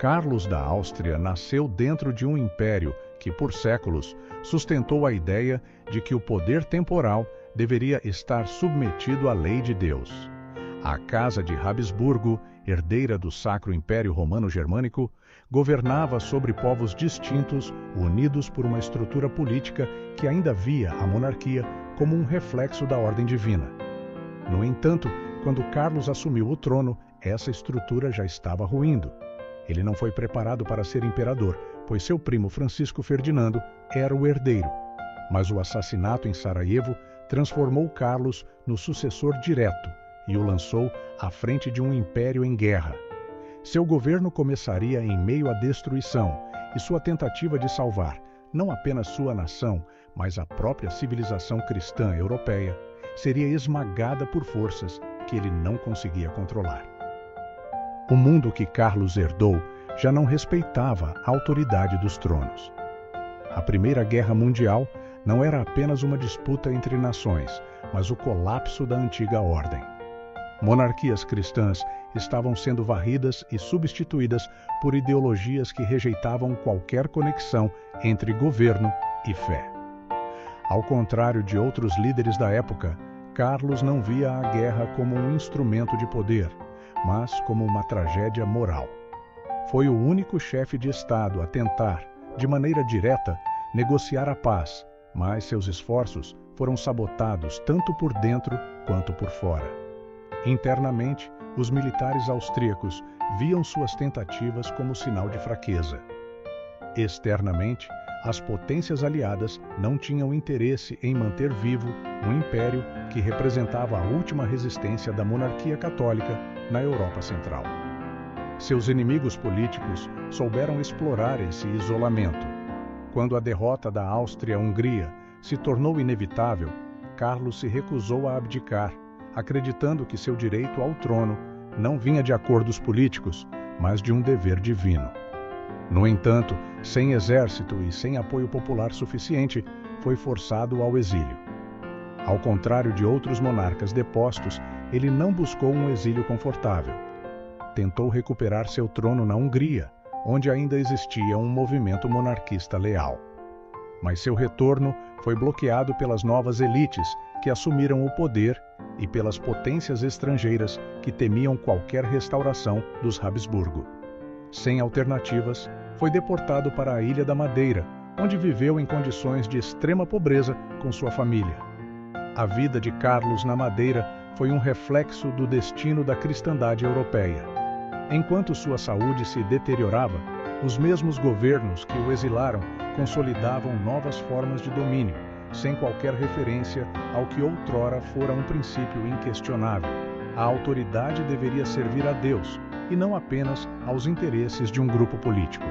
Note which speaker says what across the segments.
Speaker 1: Carlos da Áustria nasceu dentro de um império que, por séculos, sustentou a ideia de que o poder temporal deveria estar submetido à lei de Deus. A Casa de Habsburgo, herdeira do Sacro Império Romano-Germânico, governava sobre povos distintos, unidos por uma estrutura política que ainda via a monarquia como um reflexo da ordem divina. No entanto, quando Carlos assumiu o trono, essa estrutura já estava ruindo. Ele não foi preparado para ser imperador, pois seu primo Francisco Ferdinando era o herdeiro. Mas o assassinato em Sarajevo transformou Carlos no sucessor direto e o lançou à frente de um império em guerra. Seu governo começaria em meio à destruição, e sua tentativa de salvar não apenas sua nação, mas a própria civilização cristã europeia, seria esmagada por forças que ele não conseguia controlar. O mundo que Carlos herdou já não respeitava a autoridade dos tronos. A Primeira Guerra Mundial não era apenas uma disputa entre nações, mas o colapso da antiga ordem. Monarquias cristãs estavam sendo varridas e substituídas por ideologias que rejeitavam qualquer conexão entre governo e fé. Ao contrário de outros líderes da época, Carlos não via a guerra como um instrumento de poder, mas como uma tragédia moral. Foi o único chefe de Estado a tentar, de maneira direta, negociar a paz, mas seus esforços foram sabotados tanto por dentro quanto por fora. Internamente, os militares austríacos viam suas tentativas como sinal de fraqueza. Externamente, as potências aliadas não tinham interesse em manter vivo um império que representava a última resistência da monarquia católica na Europa Central. Seus inimigos políticos souberam explorar esse isolamento. Quando a derrota da Áustria-Hungria se tornou inevitável, Carlos se recusou a abdicar, acreditando que seu direito ao trono não vinha de acordos políticos, mas de um dever divino. No entanto, sem exército e sem apoio popular suficiente, foi forçado ao exílio. Ao contrário de outros monarcas depostos, ele não buscou um exílio confortável. Tentou recuperar seu trono na Hungria, onde ainda existia um movimento monarquista leal. Mas seu retorno foi bloqueado pelas novas elites que assumiram o poder e pelas potências estrangeiras que temiam qualquer restauração dos Habsburgo. Sem alternativas, foi deportado para a Ilha da Madeira, onde viveu em condições de extrema pobreza com sua família. A vida de Carlos na Madeira foi um reflexo do destino da cristandade europeia. Enquanto sua saúde se deteriorava, os mesmos governos que o exilaram consolidavam novas formas de domínio, sem qualquer referência ao que outrora fora um princípio inquestionável. A autoridade deveria servir a Deus, e não apenas aos interesses de um grupo político.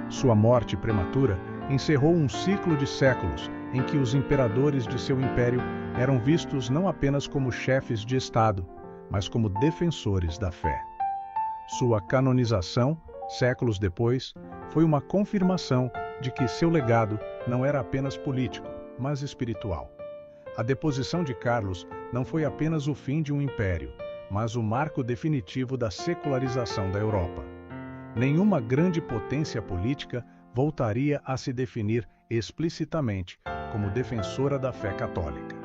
Speaker 1: Sua morte prematura encerrou um ciclo de séculos em que os imperadores de seu império eram vistos não apenas como chefes de Estado, mas como defensores da fé. Sua canonização, séculos depois, foi uma confirmação de que seu legado não era apenas político, mas espiritual. A deposição de Carlos não foi apenas o fim de um império, mas o marco definitivo da secularização da Europa. Nenhuma grande potência política voltaria a se definir explicitamente como defensora da fé católica.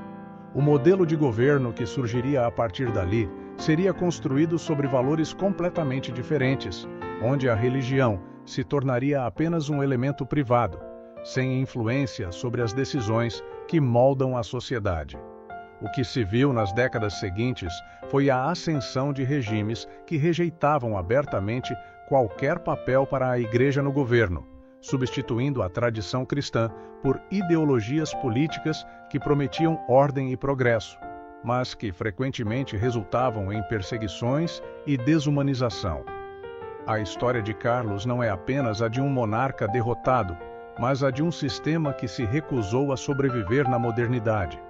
Speaker 1: O modelo de governo que surgiria a partir dali seria construído sobre valores completamente diferentes, onde a religião se tornaria apenas um elemento privado, sem influência sobre as decisões que moldam a sociedade. O que se viu nas décadas seguintes foi a ascensão de regimes que rejeitavam abertamente qualquer papel para a Igreja no governo, substituindo a tradição cristã por ideologias políticas que prometiam ordem e progresso, mas que frequentemente resultavam em perseguições e desumanização. A história de Carlos não é apenas a de um monarca derrotado, mas a de um sistema que se recusou a sobreviver na modernidade.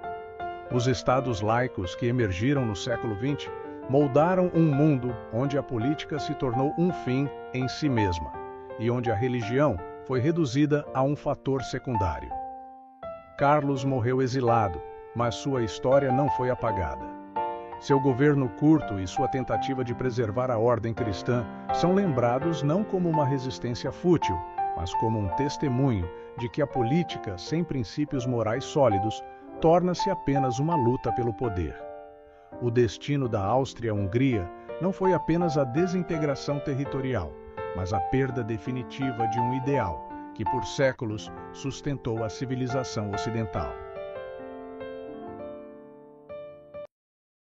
Speaker 1: Os estados laicos que emergiram no século XX moldaram um mundo onde a política se tornou um fim em si mesma e onde a religião foi reduzida a um fator secundário. Carlos morreu exilado, mas sua história não foi apagada. Seu governo curto e sua tentativa de preservar a ordem cristã são lembrados não como uma resistência fútil, mas como um testemunho de que a política, sem princípios morais sólidos, torna-se apenas uma luta pelo poder. O destino da Áustria-Hungria não foi apenas a desintegração territorial, mas a perda definitiva de um ideal que por séculos sustentou a civilização ocidental.